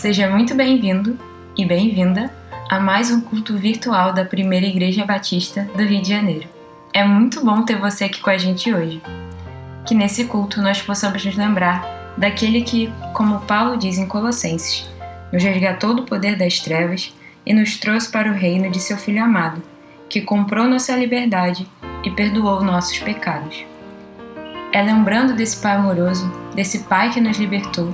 Seja muito bem-vindo e bem-vinda a mais um culto virtual da Primeira Igreja Batista do Rio de Janeiro. É muito bom ter você aqui com a gente hoje. Que nesse culto nós possamos nos lembrar daquele que, como Paulo diz em Colossenses, nos resgatou do poder das trevas e nos trouxe para o reino de seu Filho amado, que comprou nossa liberdade e perdoou nossos pecados. É lembrando desse Pai amoroso, desse Pai que nos libertou,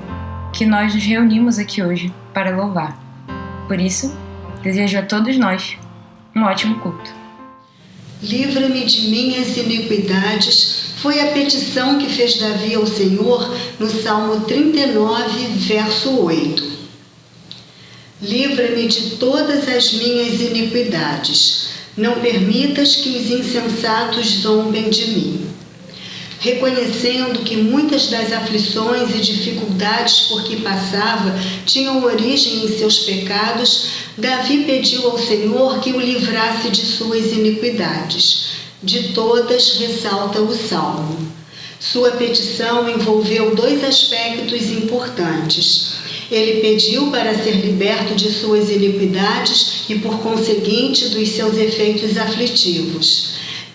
que nós nos reunimos aqui hoje para louvar. Por isso, desejo a todos nós um ótimo culto. Livra-me de minhas iniquidades, foi a petição que fez Davi ao Senhor no Salmo 39, verso 8. Livra-me de todas as minhas iniquidades, não permitas que os insensatos zombem de mim. Reconhecendo que muitas das aflições e dificuldades por que passava tinham origem em seus pecados, Davi pediu ao Senhor que o livrasse de suas iniquidades. De todas, ressalta o Salmo. Sua petição envolveu dois aspectos importantes. Ele pediu para ser liberto de suas iniquidades e, por conseguinte, dos seus efeitos aflitivos.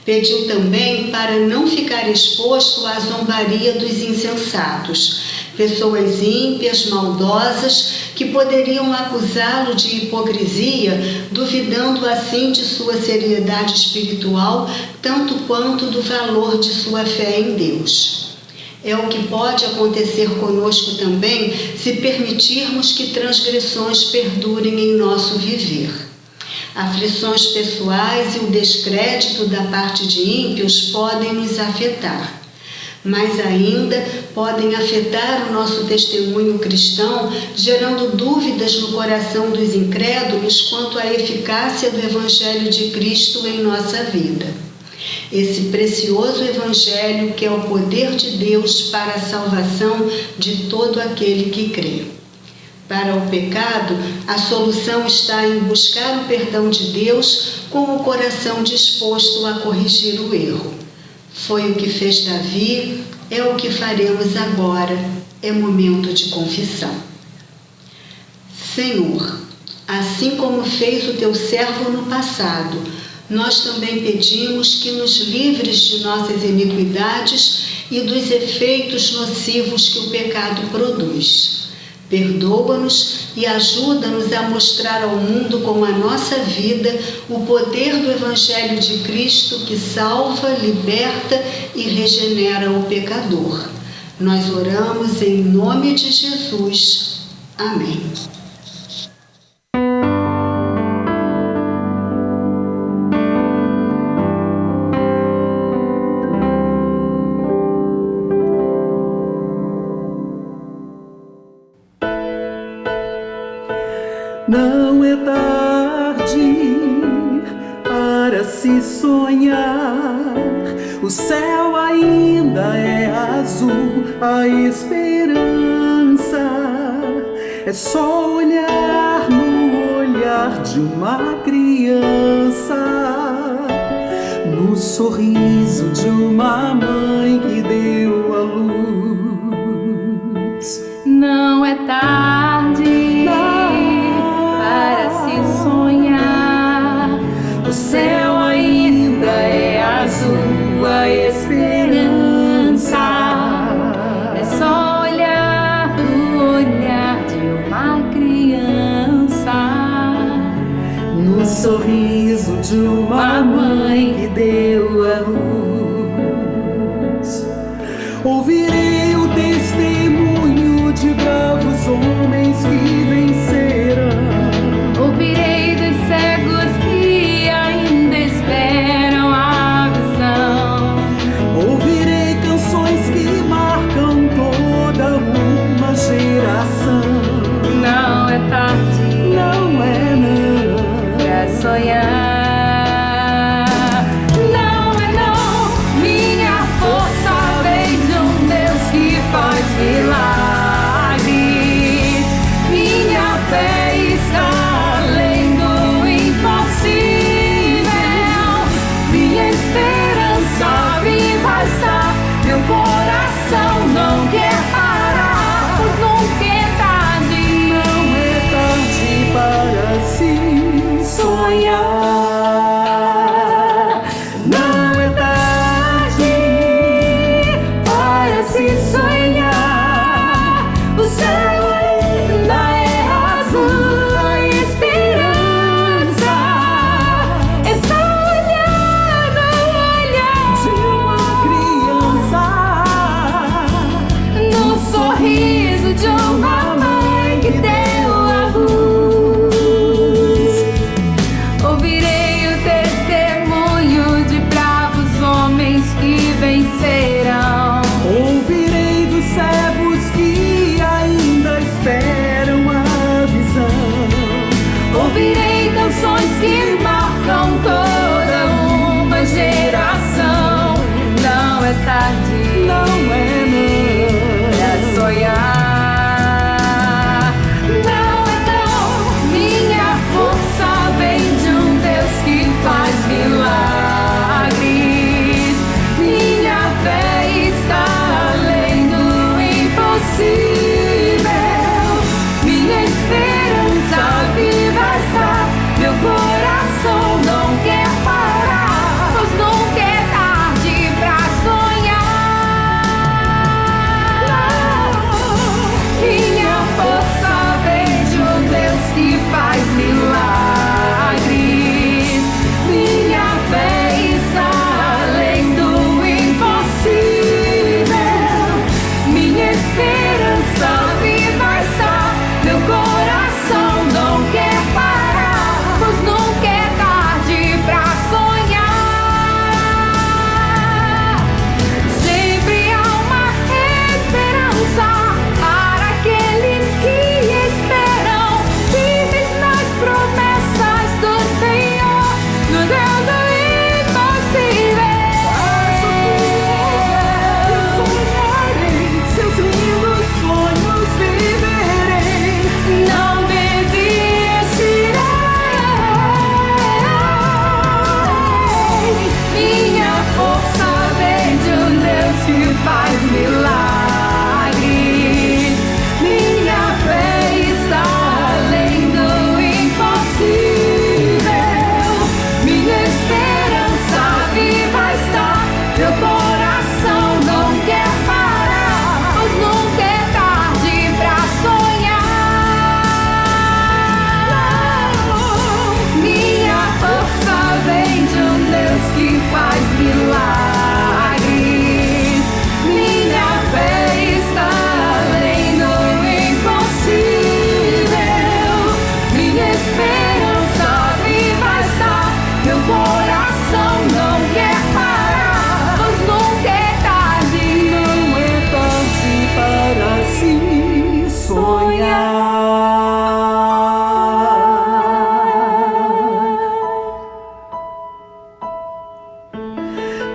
Pediu também para não ficar exposto à zombaria dos insensatos, pessoas ímpias, maldosas, que poderiam acusá-lo de hipocrisia, duvidando assim de sua seriedade espiritual, tanto quanto do valor de sua fé em Deus. É o que pode acontecer conosco também se permitirmos que transgressões perdurem em nosso viver. Aflições pessoais e o descrédito da parte de ímpios podem nos afetar, mas ainda podem afetar o nosso testemunho cristão, gerando dúvidas no coração dos incrédulos quanto à eficácia do Evangelho de Cristo em nossa vida. Esse precioso Evangelho que é o poder de Deus para a salvação de todo aquele que crê. Para o pecado, a solução está em buscar o perdão de Deus com o coração disposto a corrigir o erro. Foi o que fez Davi, é o que faremos agora, é momento de confissão. Senhor, assim como fez o teu servo no passado, nós também pedimos que nos livres de nossas iniquidades e dos efeitos nocivos que o pecado produz. Perdoa-nos e ajuda-nos a mostrar ao mundo com a nossa vida o poder do Evangelho de Cristo que salva, liberta e regenera o pecador. Nós oramos em nome de Jesus. Amém. Não é tarde para se sonhar, o céu ainda é azul, a esperança é só olhar no olhar de uma criança, no sorriso de uma mãe que deu à luz. Não é tarde para se sonhar, o céu ainda é azul, a esperança é só olhar no olhar de uma criança, no sorriso de uma mãe que deu à luz. Ouvirei o testemunho de bravos homens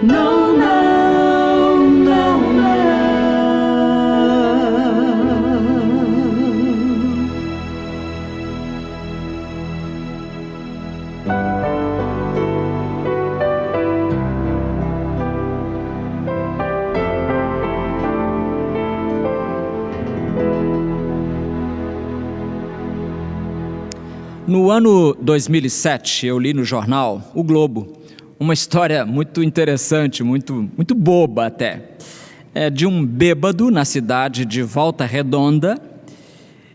Não, não, não, não. No ano 2007, eu li no jornal O Globo uma história muito interessante, muito boba até. É de um bêbado na cidade de Volta Redonda,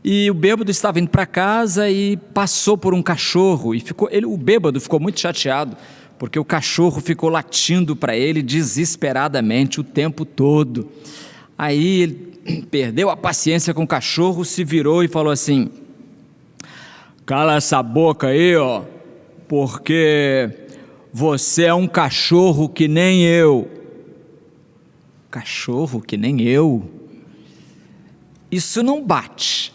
e o bêbado estava indo para casa e passou por um cachorro, e o bêbado ficou muito chateado, porque o cachorro ficou latindo para ele desesperadamente o tempo todo. Aí ele perdeu a paciência com o cachorro, se virou e falou assim: cala essa boca aí, ó, porque você é um cachorro que nem eu. Cachorro que nem eu? Isso não bate.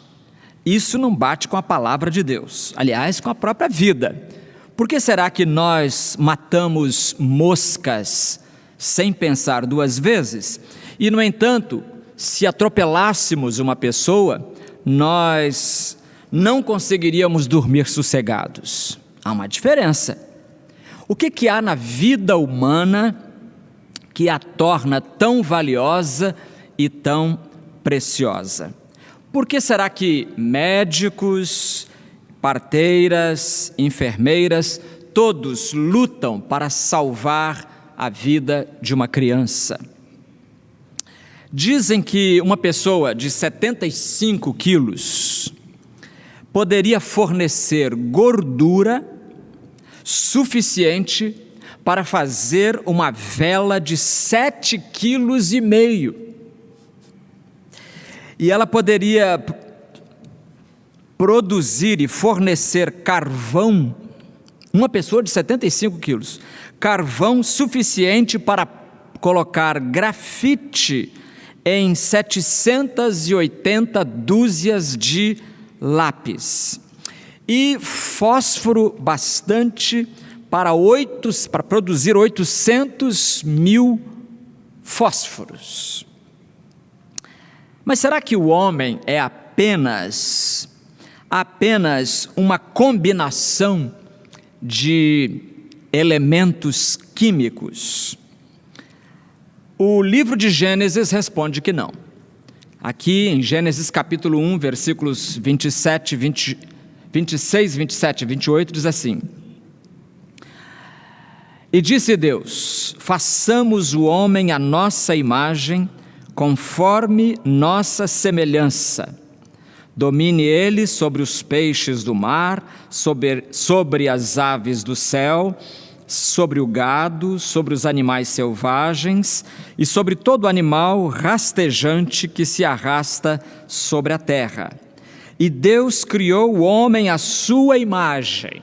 Isso não bate com a palavra de Deus. Aliás, com a própria vida. Por que será que nós matamos moscas sem pensar duas vezes? E, no entanto, se atropelássemos uma pessoa, nós não conseguiríamos dormir sossegados. Há uma diferença. O que há na vida humana que a torna tão valiosa e tão preciosa? Por que será que médicos, parteiras, enfermeiras, todos lutam para salvar a vida de uma criança? Dizem que uma pessoa de 75 quilos poderia fornecer gordura suficiente para fazer uma vela de 7,5 quilos. E ela poderia produzir e fornecer carvão, uma pessoa de 75 quilos, carvão suficiente para colocar grafite em 780 dúzias de lápis e fósforo bastante para produzir 800 mil fósforos. Mas será que o homem é apenas uma combinação de elementos químicos? O livro de Gênesis responde que não. Aqui em Gênesis capítulo 1, versículos 26, 27 e 28, diz assim: E disse Deus: façamos o homem à nossa imagem, conforme nossa semelhança. Domine ele sobre os peixes do mar, sobre as aves do céu, sobre o gado, sobre os animais selvagens e sobre todo animal rastejante que se arrasta sobre a terra. E Deus criou o homem à sua imagem.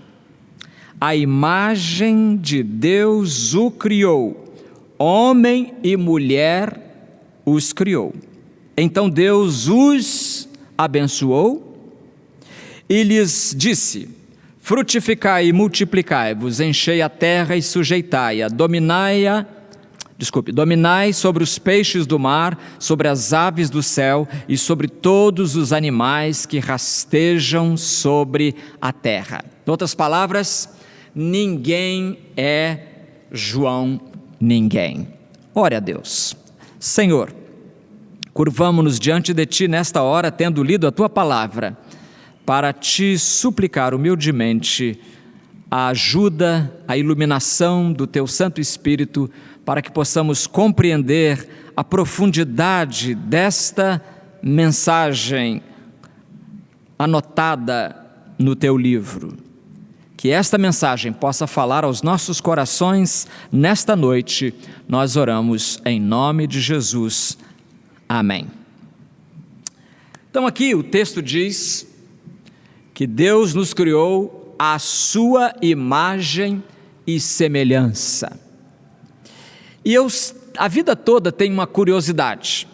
A imagem de Deus o criou, homem e mulher os criou. Então Deus os abençoou e lhes disse: frutificai e multiplicai-vos, enchei a terra e sujeitai-a, dominai sobre os peixes do mar, sobre as aves do céu e sobre todos os animais que rastejam sobre a terra. Em outras palavras, ninguém é João ninguém. Ore a Deus. Senhor, curvamo-nos diante de Ti nesta hora, tendo lido a Tua palavra, para Te suplicar humildemente a ajuda, a iluminação do Teu Santo Espírito, para que possamos compreender a profundidade desta mensagem anotada no Teu livro. Que esta mensagem possa falar aos nossos corações nesta noite. Nós oramos em nome de Jesus. Amém. Então aqui o texto diz que Deus nos criou à sua imagem e semelhança. E a vida toda tenho uma curiosidade.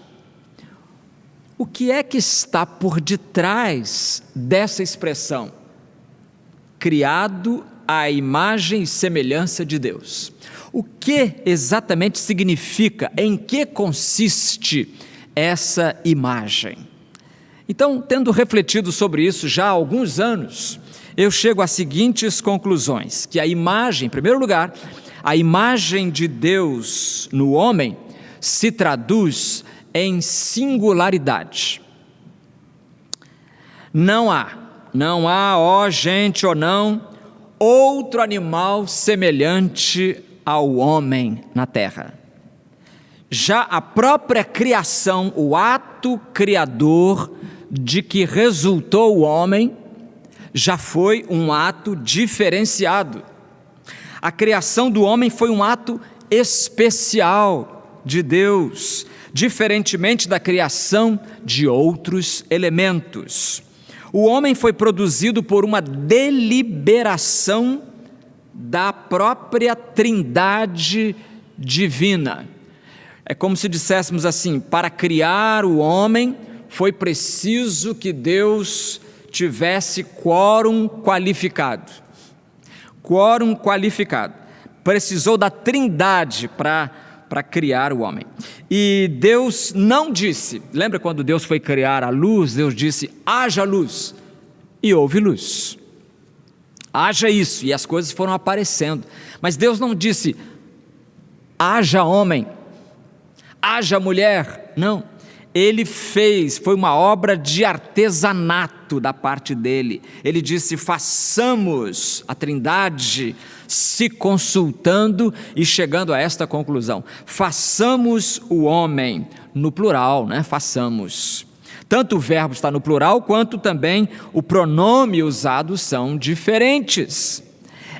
O que é que está por detrás dessa expressão? Criado à imagem e semelhança de Deus. o que exatamente significa, em que consiste essa imagem? Então, tendo refletido sobre isso já há alguns anos, eu chego às seguintes conclusões: que a imagem, em primeiro lugar, a imagem de Deus no homem se traduz em singularidade. Não há, ó gente, ou não, outro animal semelhante ao homem na terra. Já a própria criação, o ato criador de que resultou o homem, já foi um ato diferenciado. A criação do homem foi um ato especial de Deus, diferentemente da criação de outros elementos. O homem foi produzido por uma deliberação da própria Trindade divina. É como se disséssemos assim: para criar o homem foi preciso que Deus tivesse quórum qualificado. Quórum qualificado. Precisou da Trindade para criar o homem. E Deus não disse, lembra quando Deus foi criar a luz, Deus disse: haja luz, e houve luz. Haja isso, e as coisas foram aparecendo. Mas Deus não disse: haja homem, haja mulher. Não. Ele fez, foi uma obra de artesanato da parte dele. Ele disse: façamos, a Trindade se consultando e chegando a esta conclusão: façamos o homem, no plural, né? Façamos. Tanto o verbo está no plural, quanto também o pronome usado são diferentes.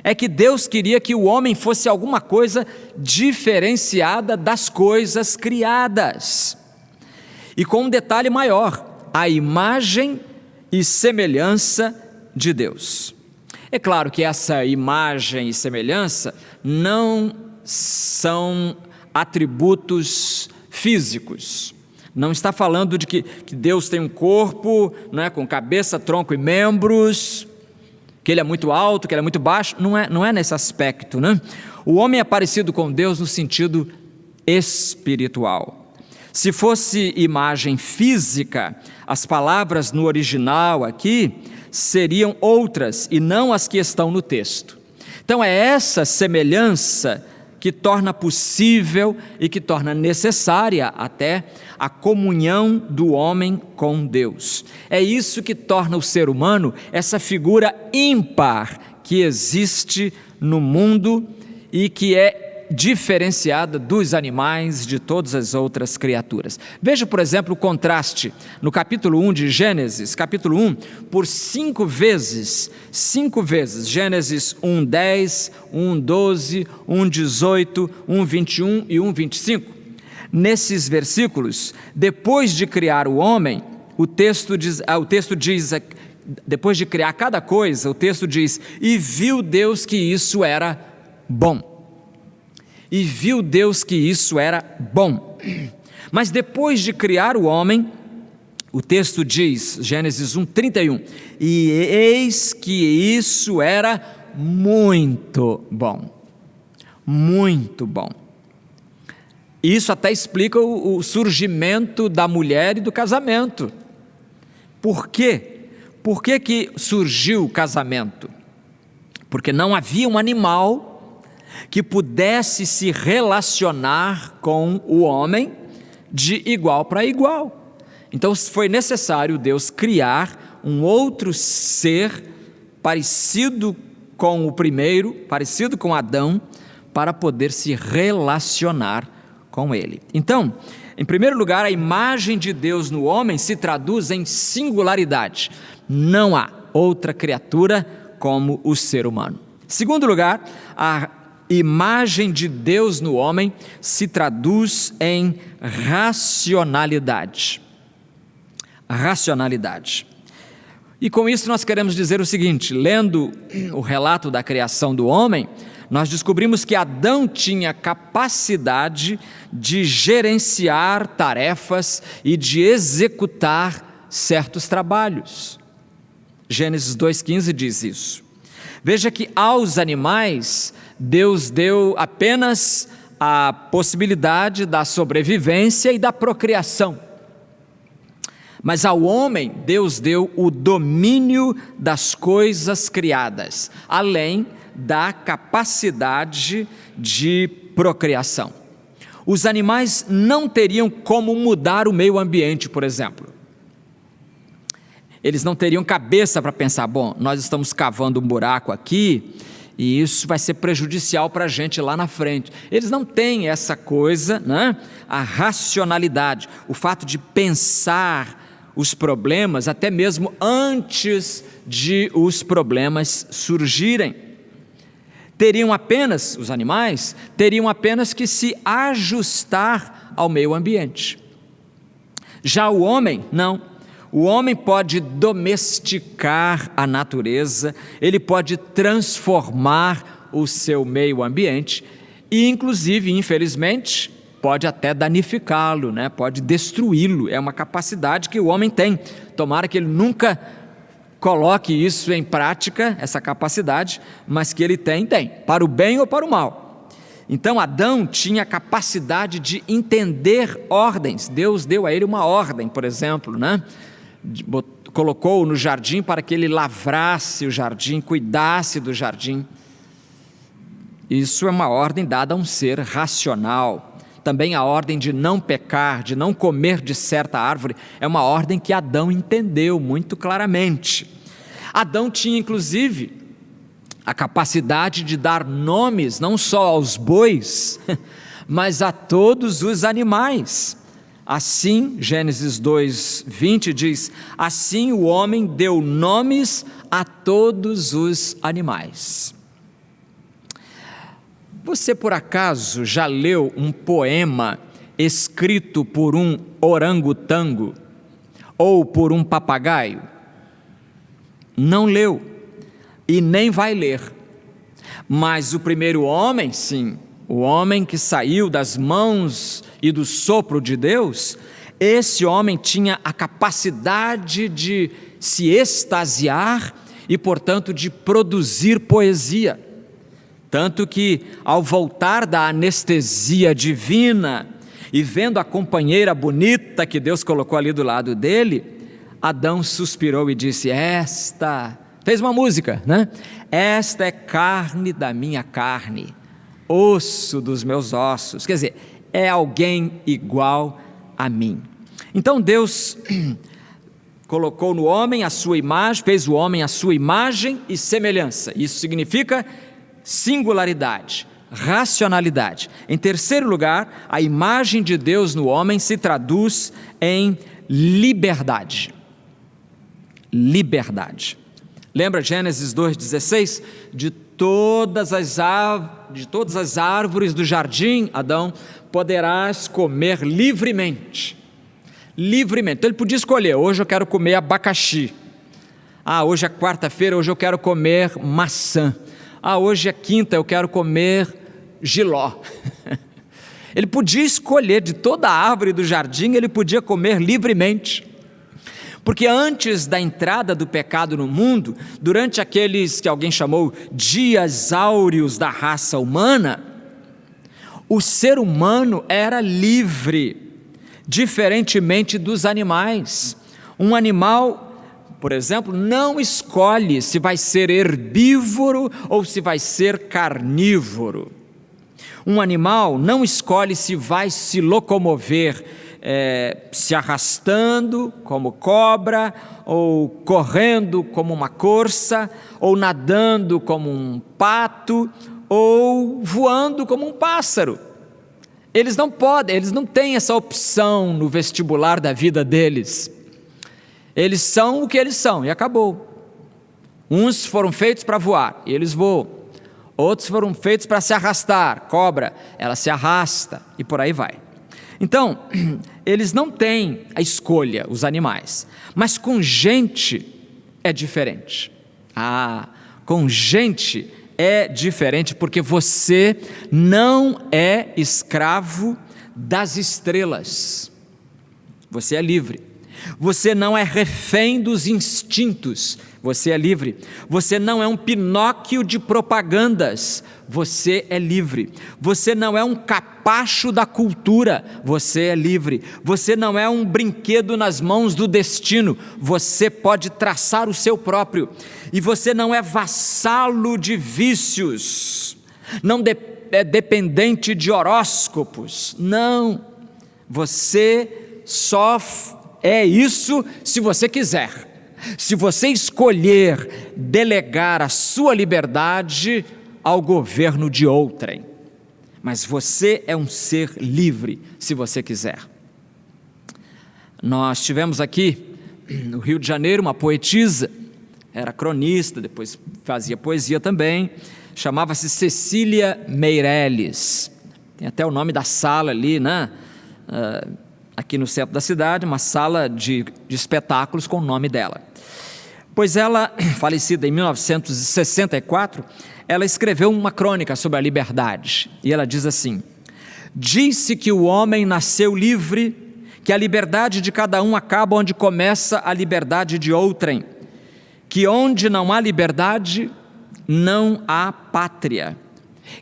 É que Deus queria que o homem fosse alguma coisa diferenciada das coisas criadas. E com um detalhe maior: a imagem e semelhança de Deus. É claro que essa imagem e semelhança não são atributos físicos. Não está falando de que Deus tem um corpo, né, com cabeça, tronco e membros, que Ele é muito alto, que Ele é muito baixo. Não é nesse aspecto, né? O homem é parecido com Deus no sentido espiritual. Se fosse imagem física, as palavras no original aqui seriam outras e não as que estão no texto. Então é essa semelhança que torna possível e que torna necessária até a comunhão do homem com Deus. É isso que torna o ser humano essa figura ímpar que existe no mundo e que é diferenciada dos animais, de todas as outras criaturas. Veja, por exemplo, o contraste no capítulo 1 de Gênesis, capítulo 1, por 5 vezes, Gênesis 1:10, 1:12, 1:18, 1:21 e 1:25. Nesses versículos, depois de criar o homem, o texto diz, depois de criar cada coisa, o texto diz: e viu Deus que isso era bom. E viu Deus que isso era bom. Mas depois de criar o homem, o texto diz, Gênesis 1:31, e eis que isso era muito bom. Muito bom. Isso até explica o surgimento da mulher e do casamento. Por quê? Por que surgiu o casamento? Porque não havia um animal que pudesse se relacionar com o homem de igual para igual. Então foi necessário Deus criar um outro ser parecido com o primeiro, parecido com Adão, para poder se relacionar com ele. Então, em primeiro lugar, a imagem de Deus no homem se traduz em singularidade. Não há outra criatura como o ser humano. Em segundo lugar, a imagem de Deus no homem se traduz em racionalidade. Racionalidade. E com isso nós queremos dizer o seguinte: lendo o relato da criação do homem, nós descobrimos que Adão tinha capacidade de gerenciar tarefas e de executar certos trabalhos. Gênesis 2:15 diz isso. Veja que aos animais Deus deu apenas a possibilidade da sobrevivência e da procriação. Mas ao homem, Deus deu o domínio das coisas criadas, além da capacidade de procriação. Os animais não teriam como mudar o meio ambiente, por exemplo. Eles não teriam cabeça para pensar, bom, nós estamos cavando um buraco aqui e isso vai ser prejudicial para a gente lá na frente. Eles não têm essa coisa, né? A racionalidade, o fato de pensar os problemas até mesmo antes de os problemas surgirem. Os animais teriam apenas que se ajustar ao meio ambiente. Já o homem, não. O homem pode domesticar a natureza, ele pode transformar o seu meio ambiente e, inclusive, infelizmente, pode até danificá-lo, né? Pode destruí-lo. É uma capacidade que o homem tem. Tomara que ele nunca coloque isso em prática, essa capacidade, mas que ele tem, para o bem ou para o mal. Então Adão tinha a capacidade de entender ordens. Deus deu a ele uma ordem, por exemplo, né? Colocou-o no jardim para que ele lavrasse o jardim, cuidasse do jardim. Isso é uma ordem dada a um ser racional. Também a ordem de não pecar, de não comer de certa árvore, é uma ordem que Adão entendeu muito claramente. Adão tinha, inclusive, a capacidade de dar nomes não só aos bois, mas a todos os animais. Assim, Gênesis 2:20 diz, assim o homem deu nomes a todos os animais. Você, por acaso, já leu um poema escrito por um orangotango ou por um papagaio? Não leu e nem vai ler. Mas o primeiro homem, sim, o homem que saiu das mãos e do sopro de Deus, esse homem tinha a capacidade de se extasiar e, portanto, de produzir poesia. Tanto que, ao voltar da anestesia divina e vendo a companheira bonita que Deus colocou ali do lado dele, Adão suspirou e disse, fez uma música, né? Esta é carne da minha carne, osso dos meus ossos. Quer dizer, é alguém igual a mim. Então Deus colocou no homem a sua imagem, fez o homem a sua imagem e semelhança. Isso significa singularidade, racionalidade. Em terceiro lugar, a imagem de Deus no homem se traduz em liberdade. Liberdade. Lembra Gênesis 2,16? De todas as árvores do jardim, Adão, poderás comer livremente. Livremente. Então ele podia escolher, hoje eu quero comer abacaxi. Hoje é quarta-feira, hoje eu quero comer maçã. Hoje é quinta, eu quero comer jiló. Ele podia escolher de toda a árvore do jardim, ele podia comer livremente. Porque antes da entrada do pecado no mundo, durante aqueles que alguém chamou dias áureos da raça humana, o ser humano era livre, diferentemente dos animais. Um animal, por exemplo, não escolhe se vai ser herbívoro ou se vai ser carnívoro. Um animal não escolhe se vai se locomover se arrastando como cobra, ou correndo como uma corça, ou nadando como um pato, ou voando como um pássaro. Eles não podem, eles não têm essa opção no vestibular da vida deles. Eles são o que eles são e acabou. Uns foram feitos para voar e eles voam. Outros foram feitos para se arrastar. Cobra, ela se arrasta e por aí vai. Então, eles não têm a escolha, os animais. Mas com gente é diferente. Com gente é diferente porque você não é escravo das estrelas. Você é livre. Você não é refém dos instintos, você é livre. Você não é um Pinóquio de propagandas, você é livre. Você não é um capacho da cultura, você é livre. Você não é um brinquedo nas mãos do destino, você pode traçar o seu próprio. E você não é vassalo de vícios, não é dependente de horóscopos, não. Você só é isso se você quiser. Se você escolher delegar a sua liberdade ao governo de outrem. Mas você é um ser livre, se você quiser. Nós tivemos aqui, no Rio de Janeiro, uma poetisa, era cronista, depois fazia poesia também, chamava-se Cecília Meirelles. Tem até o nome da sala ali, né? Aqui no centro da cidade, uma sala de espetáculos com o nome dela. Pois ela, falecida em 1964, ela escreveu uma crônica sobre a liberdade. E ela diz assim: diz-se que o homem nasceu livre, que a liberdade de cada um acaba onde começa a liberdade de outrem, que onde não há liberdade, não há pátria,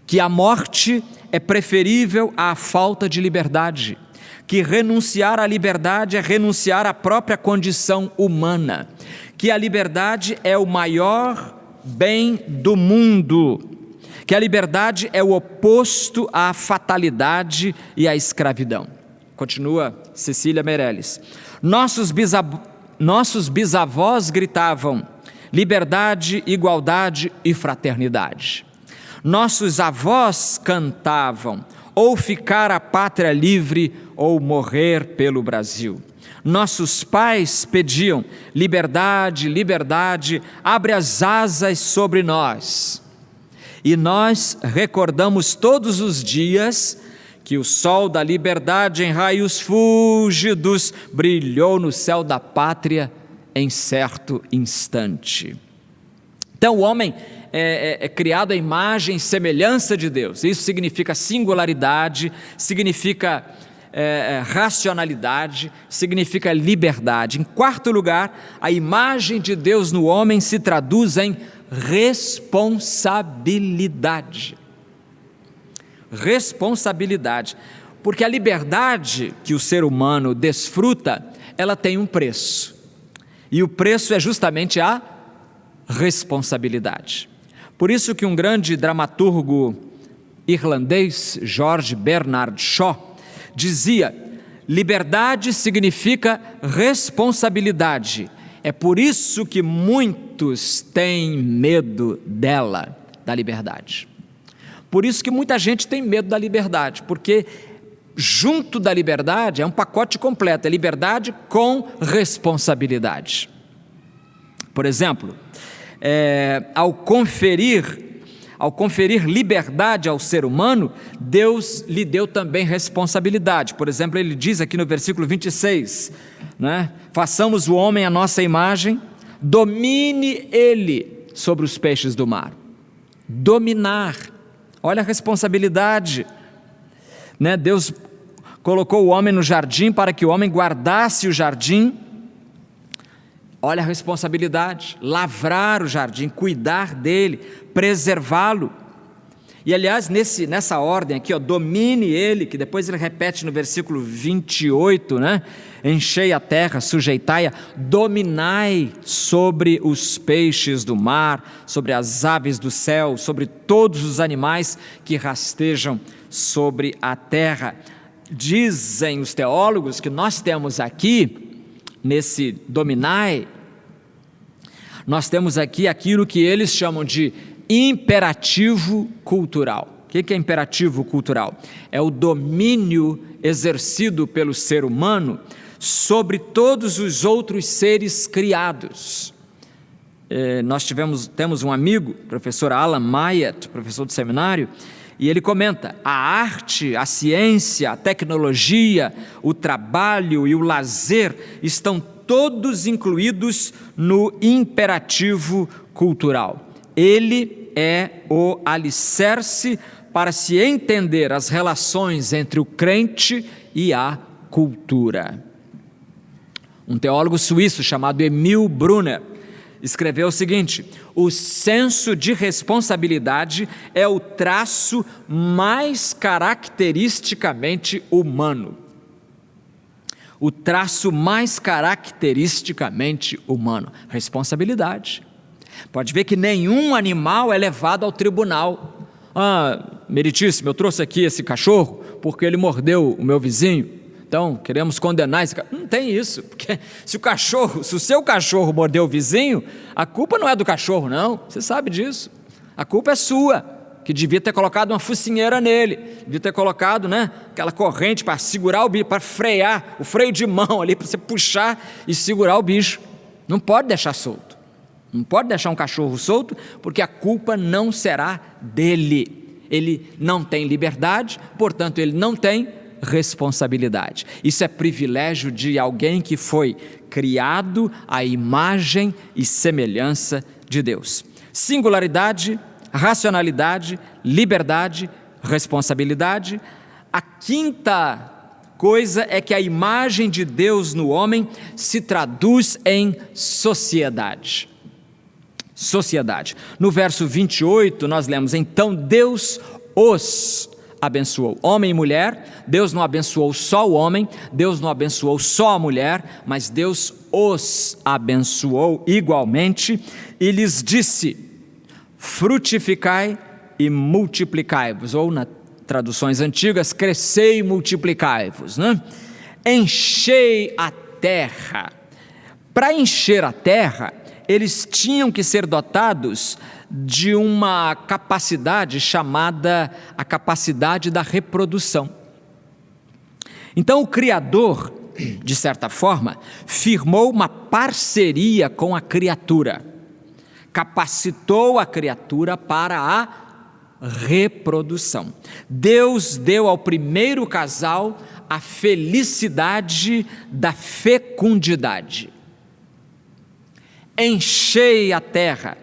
que a morte é preferível à falta de liberdade, que renunciar à liberdade é renunciar à própria condição humana, que a liberdade é o maior bem do mundo, que a liberdade é o oposto à fatalidade e à escravidão. Continua Cecília Meirelles. Nossos bisavós gritavam liberdade, igualdade e fraternidade. Nossos avós cantavam ou ficar a pátria livre ou morrer pelo Brasil. Nossos pais pediam liberdade, liberdade, abre as asas sobre nós. E nós recordamos todos os dias que o sol da liberdade em raios fúlgidos brilhou no céu da pátria em certo instante. Então o homem é criado à imagem e semelhança de Deus. Isso significa singularidade, significa racionalidade, significa liberdade. Em quarto lugar, a imagem de Deus no homem se traduz em responsabilidade. Responsabilidade, porque a liberdade que o ser humano desfruta, ela tem um preço, e o preço é justamente a responsabilidade. Por isso que um grande dramaturgo irlandês, George Bernard Shaw, dizia: liberdade significa responsabilidade. É por isso que muitos têm medo dela, da liberdade. Por isso que muita gente tem medo da liberdade, porque junto da liberdade é um pacote completo, é liberdade com responsabilidade. Por exemplo, ao conferir liberdade ao ser humano, Deus lhe deu também responsabilidade. Por exemplo, ele diz aqui no versículo 26, né? Façamos o homem à nossa imagem, domine ele sobre os peixes do mar. Dominar, olha a responsabilidade, né? Deus colocou o homem no jardim para que o homem guardasse o jardim. Olha a responsabilidade, lavrar o jardim, cuidar dele, preservá-lo. E aliás, nessa ordem aqui, domine ele, que depois ele repete no versículo 28, né? Enchei a terra, sujeitai-a, dominai sobre os peixes do mar, sobre as aves do céu, sobre todos os animais que rastejam sobre a terra. Dizem os teólogos que nós temos aqui, nesse dominai, nós temos aqui aquilo que eles chamam de imperativo cultural. O que é imperativo cultural? É o domínio exercido pelo ser humano sobre todos os outros seres criados. Nós temos um amigo, professor Alan Myatt, professor do seminário, e ele comenta: a arte, a ciência, a tecnologia, o trabalho e o lazer estão todos incluídos no imperativo cultural. Ele é o alicerce para se entender as relações entre o crente e a cultura. Um teólogo suíço chamado Emil Brunner escreveu o seguinte: o senso de responsabilidade é o traço mais caracteristicamente humano. O traço mais caracteristicamente humano. Responsabilidade. Pode ver que nenhum animal é levado ao tribunal. Meritíssimo, eu trouxe aqui esse cachorro porque ele mordeu o meu vizinho, então queremos condenar esse cachorro. Não tem isso, porque se o seu cachorro mordeu o vizinho, a culpa não é do cachorro, não, você sabe disso. A culpa é sua, que devia ter colocado uma focinheira nele, devia ter colocado, aquela corrente para segurar o bicho, para frear, o freio de mão ali, para você puxar e segurar o bicho. Não pode deixar solto. Não pode deixar um cachorro solto, porque a culpa não será dele. Ele não tem liberdade, portanto, ele não tem responsabilidade. Isso é privilégio de alguém que foi criado à imagem e semelhança de Deus. Singularidade, racionalidade, liberdade, responsabilidade. A quinta coisa é que a imagem de Deus no homem se traduz em sociedade. Sociedade. No verso 28 nós lemos: então Deus os abençoou. Homem e mulher. Deus não abençoou só o homem, Deus não abençoou só a mulher, mas Deus os abençoou igualmente e lhes disse: frutificai e multiplicai-vos, ou nas traduções antigas, crescei e multiplicai-vos, enchei a terra. Para encher a terra, eles tinham que ser dotados de uma capacidade chamada a capacidade da reprodução. Então o Criador, de certa forma, firmou uma parceria com a criatura, capacitou a criatura para a reprodução. Deus deu ao primeiro casal a felicidade da fecundidade. Enchei a terra.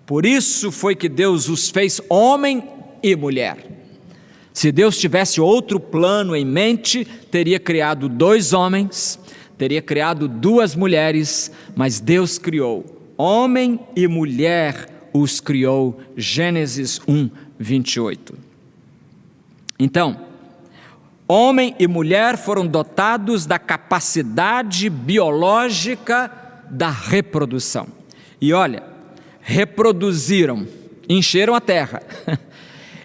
Por isso foi que Deus os fez homem e mulher. Se Deus tivesse outro plano em mente, teria criado 2 homens, teria criado 2 mulheres, mas Deus criou homem e mulher, os criou. Gênesis 1, 28. Então, homem e mulher foram dotados da capacidade biológica da reprodução. E olha, reproduziram, encheram a terra,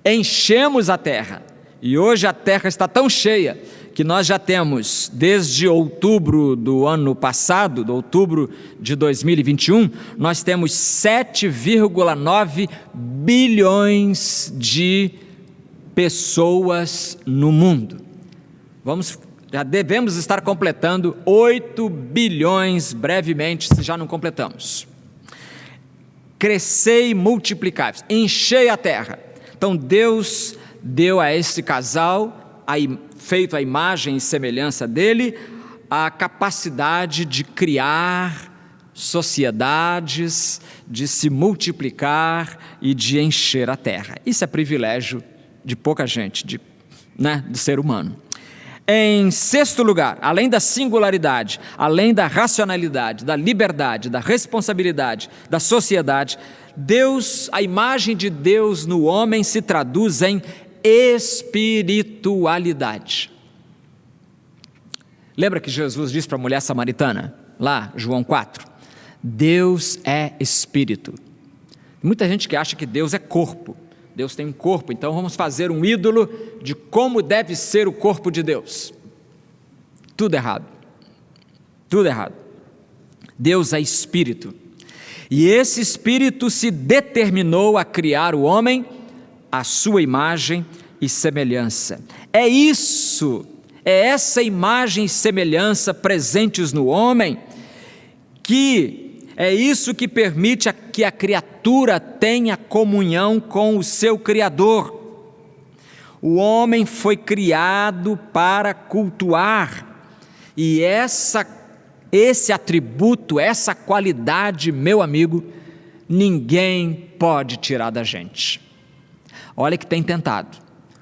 enchemos a terra, e hoje a terra está tão cheia que nós já temos, desde outubro do ano passado, de outubro de 2021, nós temos 7,9 bilhões de pessoas no mundo. Já devemos estar completando 8 bilhões brevemente, se já não completamos. Crescei e multiplicai, enchei a terra. Então Deus deu a esse casal, feito a imagem e semelhança dele, a capacidade de criar sociedades, de se multiplicar e de encher a terra. Isso é privilégio de pouca gente, do ser humano. Em sexto lugar, além da singularidade, além da racionalidade, da liberdade, da responsabilidade, da sociedade, a imagem de Deus no homem se traduz em espiritualidade. Lembra que Jesus disse para a mulher samaritana, lá, João 4? Deus é espírito. Muita gente que acha que Deus é corpo. Deus tem um corpo, então vamos fazer um ídolo de como deve ser o corpo de Deus. Tudo errado. Tudo errado. Deus é espírito. E esse espírito se determinou a criar o homem à sua imagem e semelhança. É essa imagem e semelhança presentes no homem é isso que permite que a criatura tenha comunhão com o seu Criador. O homem foi criado para cultuar, e esse atributo, essa qualidade, meu amigo, ninguém pode tirar da gente. Olha que tem tentado.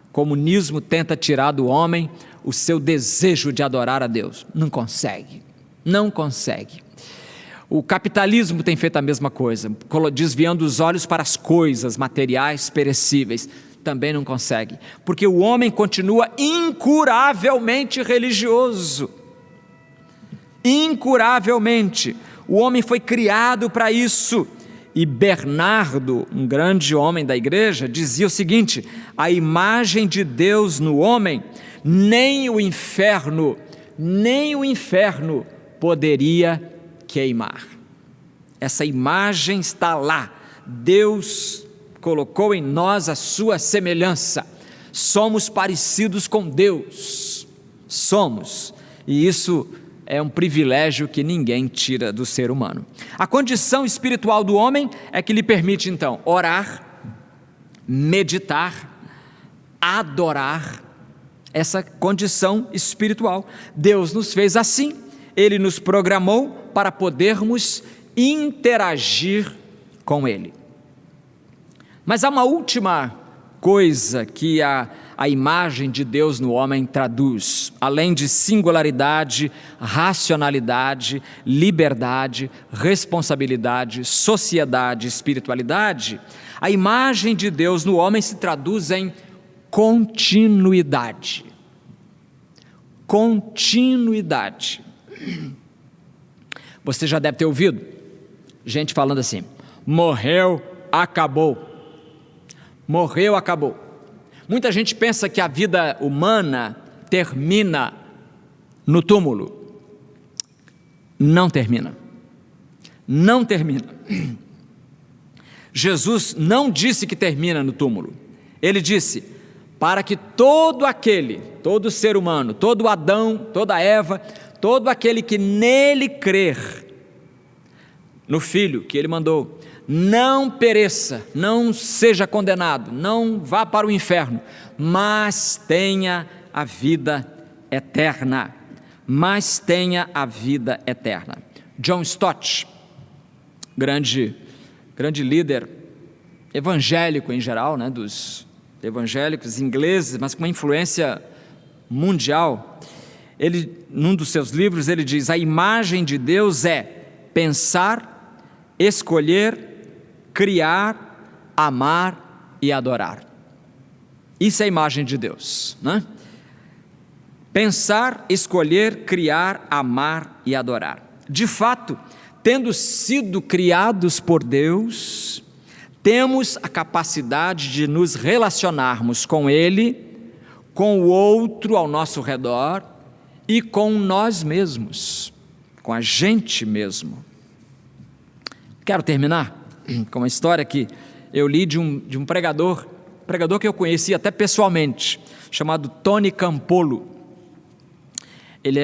O comunismo tenta tirar do homem o seu desejo de adorar a Deus. Não consegue. Não consegue. O capitalismo tem feito a mesma coisa, desviando os olhos para as coisas materiais perecíveis. Também não consegue, porque o homem continua incuravelmente religioso. Incuravelmente. O homem foi criado para isso. E Bernardo, um grande homem da igreja, dizia o seguinte: a imagem de Deus no homem, nem o inferno poderia queimar. Essa imagem está lá. Deus colocou em nós a sua semelhança. Somos parecidos com Deus. Somos. E isso é um privilégio que ninguém tira do ser humano. A condição espiritual do homem é que lhe permite, então, orar, meditar, adorar. Essa condição espiritual. Deus nos fez assim. Ele nos programou para podermos interagir com Ele. Mas há uma última coisa que a imagem de Deus no homem traduz, além de singularidade, racionalidade, liberdade, responsabilidade, sociedade, espiritualidade. A imagem de Deus no homem se traduz em continuidade. Continuidade. Você já deve ter ouvido gente falando assim: morreu, acabou. Morreu, acabou. Muita gente pensa que a vida humana termina no túmulo. Não termina. Não termina. Jesus não disse que termina no túmulo. Ele disse: para que todo ser humano, todo Adão, toda Eva, todo aquele que nele crer, no Filho que ele mandou, não pereça, não seja condenado, não vá para o inferno, mas tenha a vida eterna. Mas tenha a vida eterna. John Stott, grande líder evangélico em geral, né, dos evangélicos ingleses, mas com uma influência mundial, num dos seus livros, ele diz: a imagem de Deus é pensar, escolher, criar, amar e adorar. Isso é a imagem de Deus, né? Pensar, escolher, criar, amar e adorar. De fato, tendo sido criados por Deus, temos a capacidade de nos relacionarmos com Ele, com o outro ao nosso redor e com nós mesmos, com a gente mesmo. Quero terminar com uma história que eu li de um pregador que eu conheci até pessoalmente, chamado Tony Campolo. Ele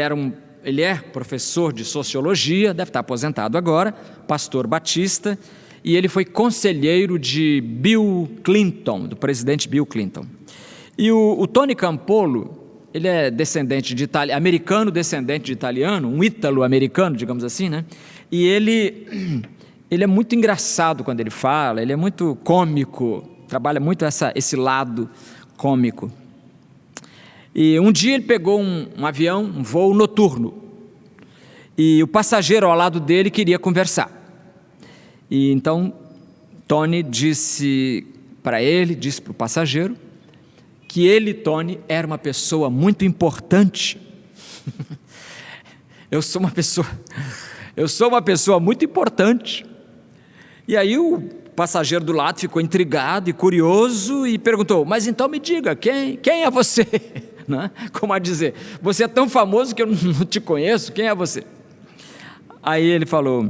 é professor de sociologia, deve estar aposentado agora, pastor batista, e ele foi conselheiro de Bill Clinton, do presidente Bill Clinton. E o Tony Campolo, ele é descendente de americano, descendente de italiano, um ítalo-americano, digamos assim, né? E ele é muito engraçado quando ele fala, ele é muito cômico, trabalha muito esse lado cômico. E um dia ele pegou um avião, um voo noturno, e o passageiro ao lado dele queria conversar. E então Tony disse para o passageiro, que ele, Tony, era uma pessoa muito importante. Eu sou uma pessoa muito importante. E aí o passageiro do lado ficou intrigado e curioso e perguntou: mas então me diga, quem é você? Né? Como a dizer, você é tão famoso que eu não te conheço, quem é você? Aí ele falou: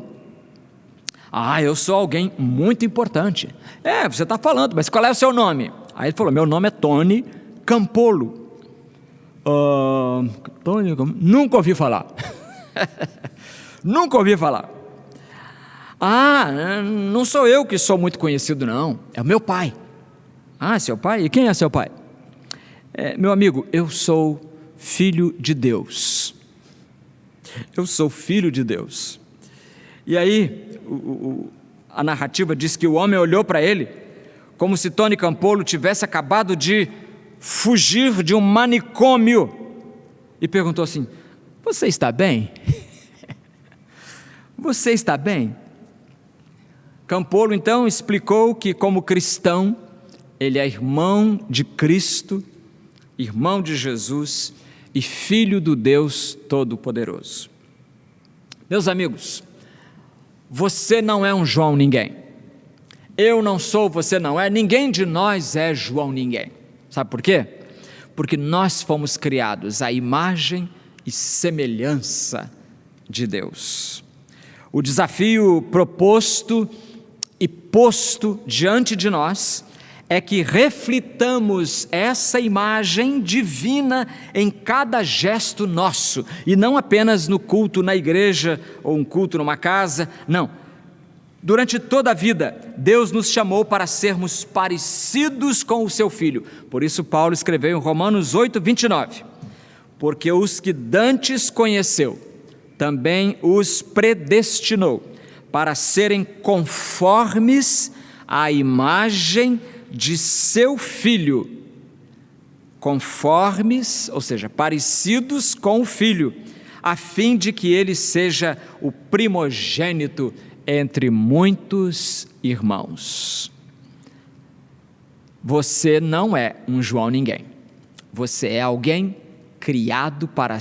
eu sou alguém muito importante. Você está falando, mas qual é o seu nome? Aí ele falou: meu nome é Tony Campolo. Tony, nunca ouvi falar. Nunca ouvi falar. Não sou eu que sou muito conhecido, não. É o meu pai. Seu pai? E quem é seu pai? Meu amigo, eu sou filho de Deus. Eu sou filho de Deus. E aí, a narrativa diz que o homem olhou para ele como se Tony Campolo tivesse acabado de fugir de um manicômio e perguntou assim: você está bem? Você está bem? Campolo então explicou que, como cristão, ele é irmão de Cristo, irmão de Jesus e filho do Deus Todo-Poderoso. Meus amigos, você não é um João ninguém. Eu não sou, você não é, ninguém de nós é João ninguém. Sabe por quê? Porque nós fomos criados à imagem e semelhança de Deus. O desafio proposto e posto diante de nós é que reflitamos essa imagem divina em cada gesto nosso, e não apenas no culto na igreja ou um culto numa casa, não. Durante toda a vida, Deus nos chamou para sermos parecidos com o seu Filho. Por isso Paulo escreveu em Romanos 8:29, porque os que dantes conheceu, também os predestinou para serem conformes à imagem de seu Filho, conformes, ou seja, parecidos com o Filho, a fim de que ele seja o primogênito entre muitos irmãos. Você não é um João ninguém, você é alguém criado para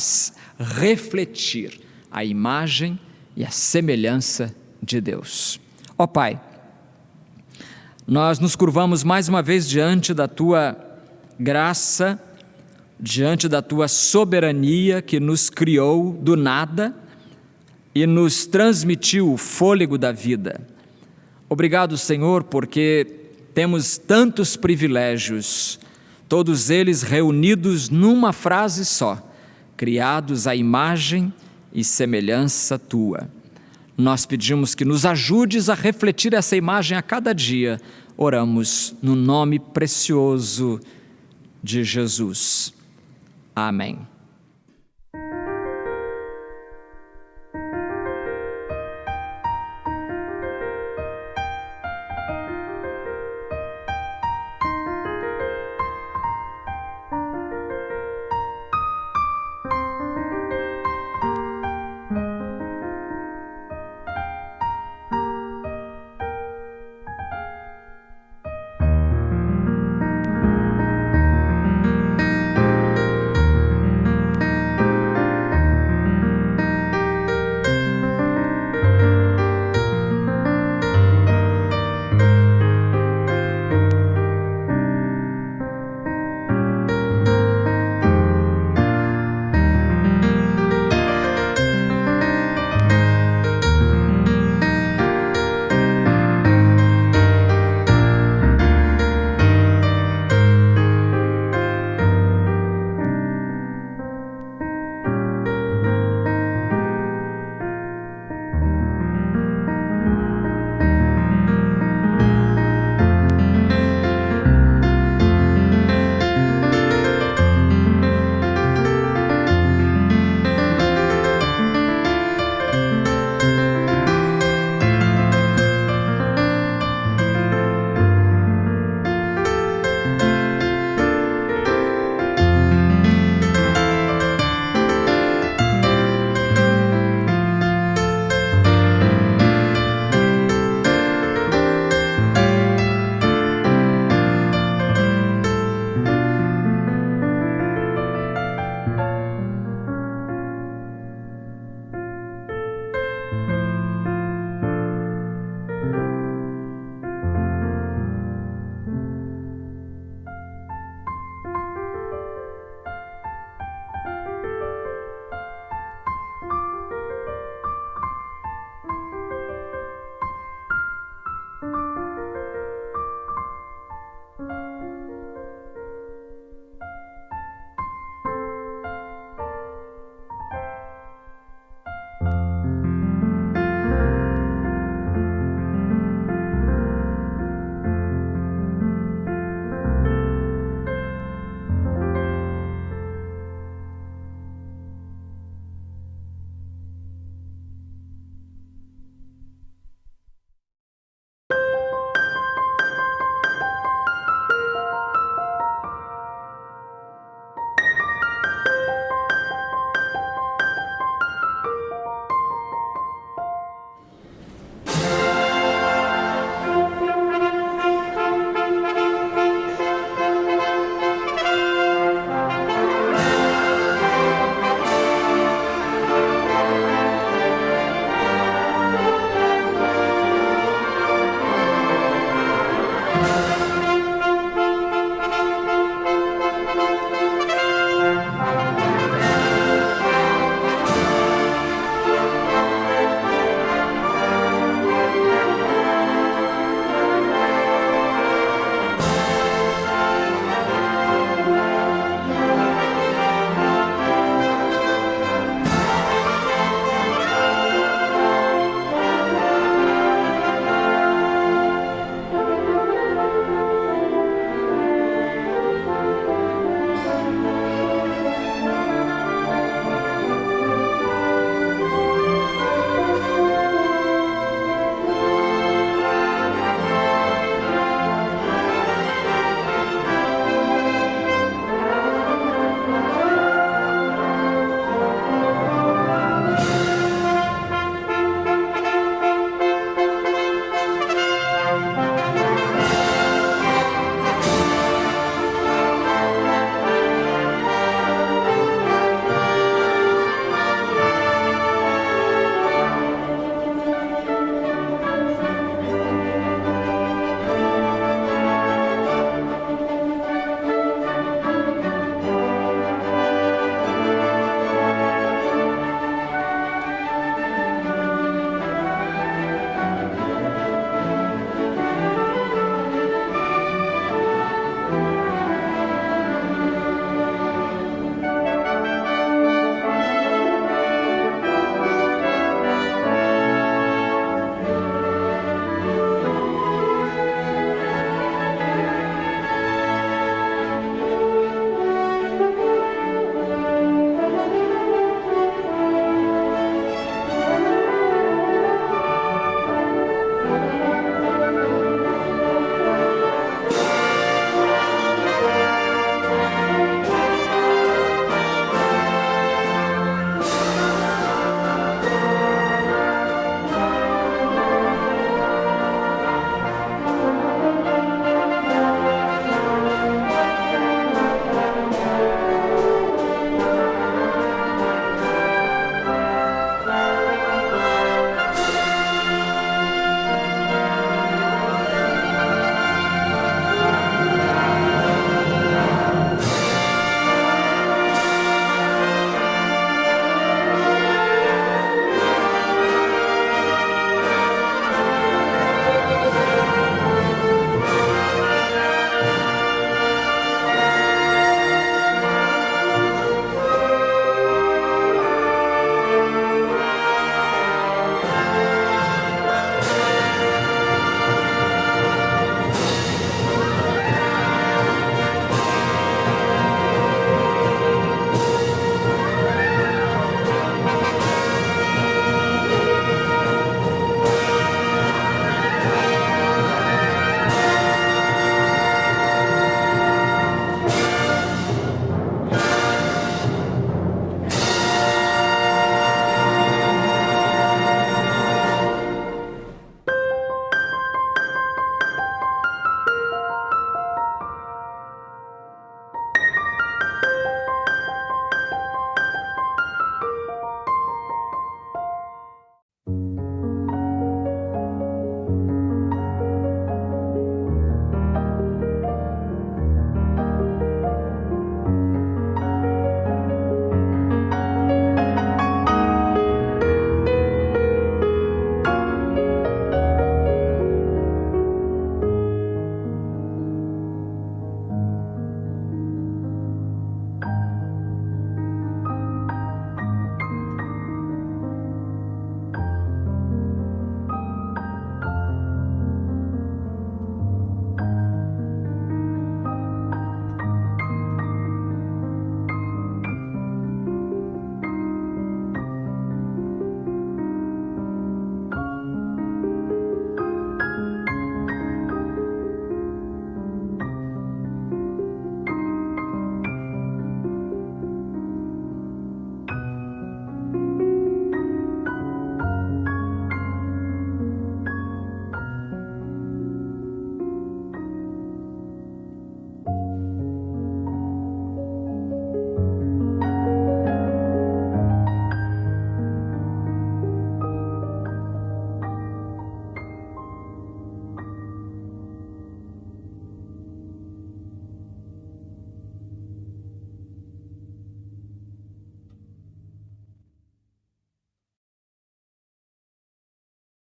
refletir a imagem e a semelhança de Deus. Ó Pai, nós nos curvamos mais uma vez diante da Tua graça, diante da Tua soberania que nos criou do nada e nos transmitiu o fôlego da vida. Obrigado, Senhor, porque temos tantos privilégios, todos eles reunidos numa frase só: criados à imagem e semelhança Tua. Nós pedimos que nos ajudes a refletir essa imagem a cada dia. Oramos no nome precioso de Jesus. Amém.